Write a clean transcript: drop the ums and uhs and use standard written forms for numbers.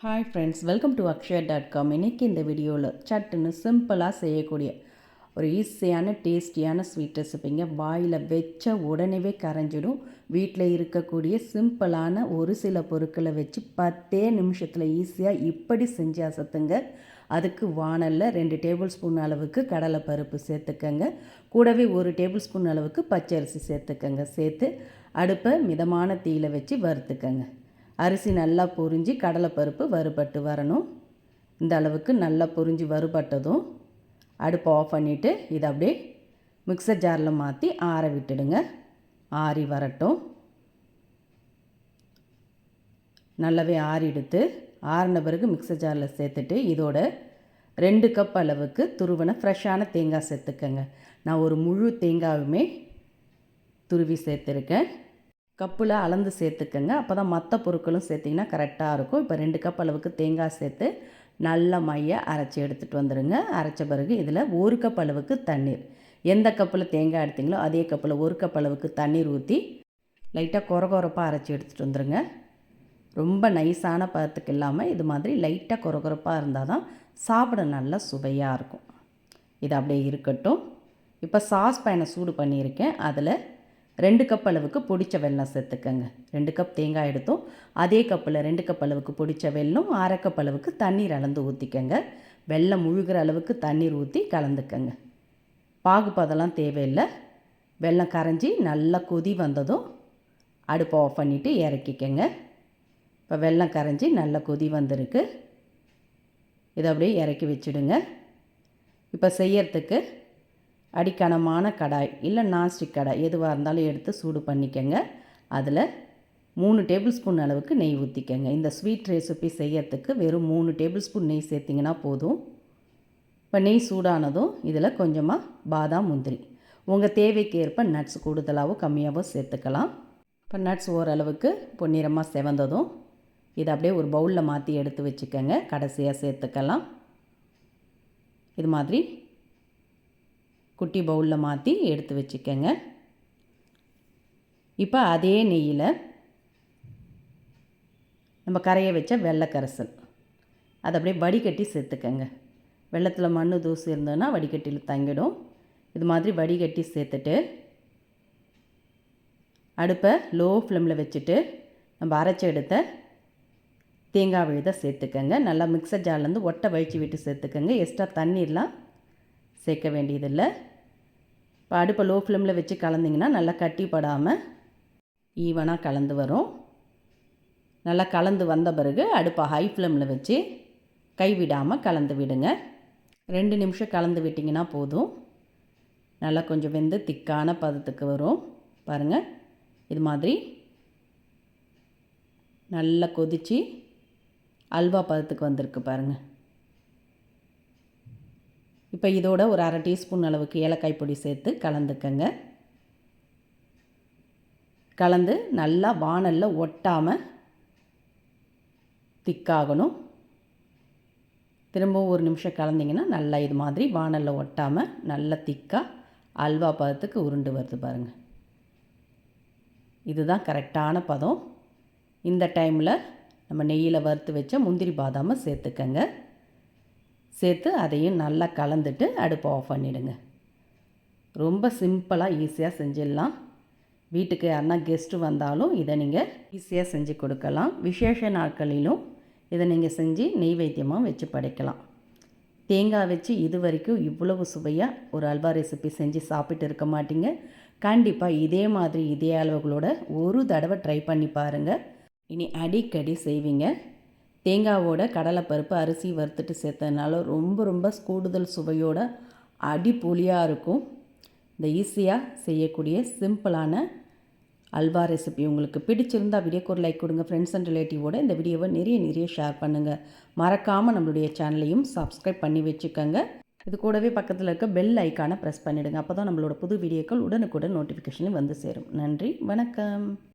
Hi friends, welcome to அக்ஷயா.com. இன்றைக்கி இந்த வீடியோவில் சட்டுன்னு சிம்பிளாக செய்யக்கூடிய ஒரு ஈஸியான டேஸ்டியான ஸ்வீட் ரெசிப்பிங்க. வாயில் வச்ச உடனே கரைஞ்சிடும். வீட்டில் இருக்கக்கூடிய சிம்பிளான ஒரு சில பொருட்களை வச்சு 10 நிமிஷத்தில் ஈஸியாக இப்படி செஞ்சு அசத்துங்க. அதுக்கு வானலில் 2 டேபிள் ஸ்பூன் அளவுக்கு கடலைப்பருப்பு சேர்த்துக்கங்க. கூடவே 1 டேபிள் ஸ்பூன் அளவுக்கு பச்சரிசி சேர்த்துக்கங்க. சேர்த்து அடுப்பை மிதமான தீயில் வச்சு வறுத்துக்கங்க. அரிசி நல்லா பொரிஞ்சு கடலைப்பருப்பு வறுபட்டு வரணும். இந்த அளவுக்கு நல்லா பொரிஞ்சு வறுபட்டதும் அடுப்பை ஆஃப் பண்ணிவிட்டு இதை அப்படியே மிக்சர் ஜாரில் மாற்றி ஆற விட்டுடுங்க. ஆறி வரட்டும். நல்லாவே ஆறி எடுத்து ஆறின பிறகு மிக்சர் ஜாரில் சேர்த்துட்டு இதோட 2 கப் அளவுக்கு துருவன ஃப்ரெஷ்ஷான தேங்காய் சேர்த்துக்கங்க. நான் ஒரு முழு தேங்காயுமே துருவி சேர்த்துருக்கேன். கப்பில் அளந்து சேர்த்துக்கங்க. அப்போ தான் மற்ற பொருட்களும் சேர்த்திங்கன்னா கரெக்டாக இருக்கும். இப்போ 2 கப் அளவுக்கு தேங்காய் சேர்த்து நல்ல மையை அரைச்சி எடுத்துகிட்டு வந்துடுங்க. அரைச்ச பிறகு இதில் 1 கப் அளவுக்கு தண்ணீர், எந்த கப்பில் தேங்காய் எடுத்திங்களோ அதே கப்பில் 1 கப் அளவுக்கு தண்ணீர் ஊற்றி லைட்டாக கொரகொரப்பாக அரைச்சி எடுத்துகிட்டு வந்துடுங்க. ரொம்ப நைஸான பதத்துக்கு இல்லாமல் இது மாதிரி லைட்டாக கொரகொரப்பாக இருந்தால் தான் சாப்பிட நல்லா சுவையாக இருக்கும். இது அப்படியே இருக்கட்டும். இப்போ சாஸ் பேனை சூடு பண்ணியிருக்கேன். அதில் 2 கப் அளவுக்கு பொடிச்ச வெல்லம் சேர்த்துக்கங்க. 2 கப் தேங்காய் எடுத்தோம், அதே கப்பில் 2 கப் அளவுக்கு பொடிச்ச வெல்லம், 1/2 கப் அளவுக்கு தண்ணீர் அளந்து ஊற்றிக்கங்க. வெல்லம் முழுகிற அளவுக்கு தண்ணீர் ஊற்றி கலந்துக்கங்க. பாகுப்பதெல்லாம் தேவையில்லை. வெல்லம் கரைஞ்சி நல்லா கொதி வந்ததும் அடுப்பை ஆஃப் பண்ணிவிட்டு இறக்கிக்கங்க. இப்போ வெல்லம் கரைஞ்சி நல்லா கொதி வந்திருக்கு. இதை அப்படியே இறக்கி வச்சுடுங்க. இப்போ செய்யறதுக்கு அடிக்கனமான கடாய் இல்லை நான்ஸ்டிக் கடாய் எதுவாக இருந்தாலும் எடுத்து சூடு பண்ணிக்கங்க. அதில் 3 டேபிள் ஸ்பூன் அளவுக்கு நெய் ஊற்றிக்கங்க. இந்த ஸ்வீட் ரெசிபி செய்யறதுக்கு வெறும் 3 டேபிள் ஸ்பூன் நெய் சேர்த்திங்கன்னா போதும். இப்போ நெய் சூடானதும் இதில் கொஞ்சமாக பாதாம், முந்திரி, உங்கள் தேவைக்கு ஏற்ப நட்ஸ் கூடுதலாகவோ கம்மியாகவோ சேர்த்துக்கலாம். இப்போ நட்ஸ் ஓரளவுக்கு பொன்னிறமாக செவந்ததும் இதை அப்படியே ஒரு பவுலில் மாற்றி எடுத்து வச்சுக்கோங்க. கடைசியாக சேர்த்துக்கலாம். இது மாதிரி குட்டி பவுலில் மாற்றி எடுத்து வச்சுக்கோங்க. இப்போ அதே நெய்யில் நம்ம கரைய வச்ச வெள்ளைக்கரைசல் அதை அப்படியே வடிகட்டி சேர்த்துக்கங்க. வெள்ளத்தில் மண் தூசு இருந்ததுன்னா வடிகட்டியில் தங்கிடும். இது மாதிரி வடிகட்டி சேர்த்துட்டு அடுப்பை லோ ஃப்ளேமில் வச்சுட்டு நம்ம அரைச்சி எடுத்த தேங்காய் விழுதை சேர்த்துக்கங்க. நல்லா மிக்சர் ஜார்லேருந்து ஒட்டை வழித்து விட்டு சேர்த்துக்கங்க. எக்ஸ்ட்ரா தண்ணீர்லாம் சேர்க்க வேண்டியதில்லை. இப்போ அடுப்பை லோ ஃப்ளேமில் வச்சு கலந்திங்கன்னா நல்லா கட்டிப்படாமல் ஈவனாக கலந்து வரும். நல்லா கலந்து வந்த பிறகு அடுப்பை ஹை ஃப்ளேமில் வச்சு கைவிடாமல் கலந்து விடுங்க. 2 நிமிஷம் கலந்து விட்டிங்கன்னா போதும். நல்லா கொஞ்சம் வெந்து திக்கான பதத்துக்கு வரும். பாருங்கள், இது மாதிரி நல்லா கொதித்து அல்வா பதத்துக்கு வந்திருக்கு பாருங்கள். இப்போ இதோட ஒரு 1/2 டீஸ்பூன் அளவுக்கு ஏலக்காய் பொடி சேர்த்து கலந்துக்கங்க. கலந்து நல்லா வானலில் ஒட்டாமல் திக்காகணும். திரும்பவும் 1 நிமிஷம் கலந்திங்கன்னா நல்லா இது மாதிரி வானலில் ஒட்டாமல் நல்லா திக்காக அல்வா பதத்துக்கு உருண்டு வருது பாருங்கள். இதுதான் கரெக்டான பதம். இந்த டைமில் நம்ம நெய்யில் வறுத்து வச்ச முந்திரி பாதாமை சேர்த்துக்கங்க. சேர்த்து அதையும் நல்லா கலந்துட்டு அடுப்பை ஆஃப் பண்ணிவிடுங்க. ரொம்ப சிம்பிளாக ஈஸியாக செஞ்சிடலாம். வீட்டுக்கு யாருன்னா கெஸ்ட்டு வந்தாலும் இதை நீங்கள் ஈஸியாக செஞ்சு கொடுக்கலாம். விசேஷ நாட்களிலும் இதை நீங்கள் செஞ்சு நெய்வேத்தியமாக வச்சு படைக்கலாம். தேங்காய் வச்சு இது வரைக்கும் இவ்வளவு சுவையாக ஒரு அல்வா ரெசிபி செஞ்சு சாப்பிட்டு இருக்க மாட்டீங்க. கண்டிப்பாக இதே மாதிரி இதே அளவுகளோட ஒரு தடவை ட்ரை பண்ணி பாருங்கள். இனி அடிக்கடி செய்வீங்க. தேங்காவோட கடலைப்பருப்பு அரிசி வறுத்துட்டு சேர்த்ததுனால ரொம்ப கூடுதல் சுவையோட அடிப்பொலியாக இருக்கும். இந்த ஈஸியாக செய்யக்கூடிய சிம்பிளான அல்வா ரெசிபி உங்களுக்கு பிடிச்சிருந்தால் வீடியோக்கு ஒரு லைக் கொடுங்க. ஃப்ரெண்ட்ஸ் அண்ட் ரிலேட்டிவோட இந்த வீடியோவை நிறைய ஷேர் பண்ணுங்கள். மறக்காமல் நம்மளுடைய சேனலையும் சப்ஸ்கிரைப் பண்ணி வச்சுக்கோங்க. இது கூடவே பக்கத்தில் இருக்க பெல் ஐக்கானை ப்ரெஸ் பண்ணிவிடுங்க. அப்போ தான் நம்மளோட புது வீடியோக்கள் உடனுக்குடன் நோட்டிஃபிகேஷனில் வந்து சேரும். நன்றி, வணக்கம்.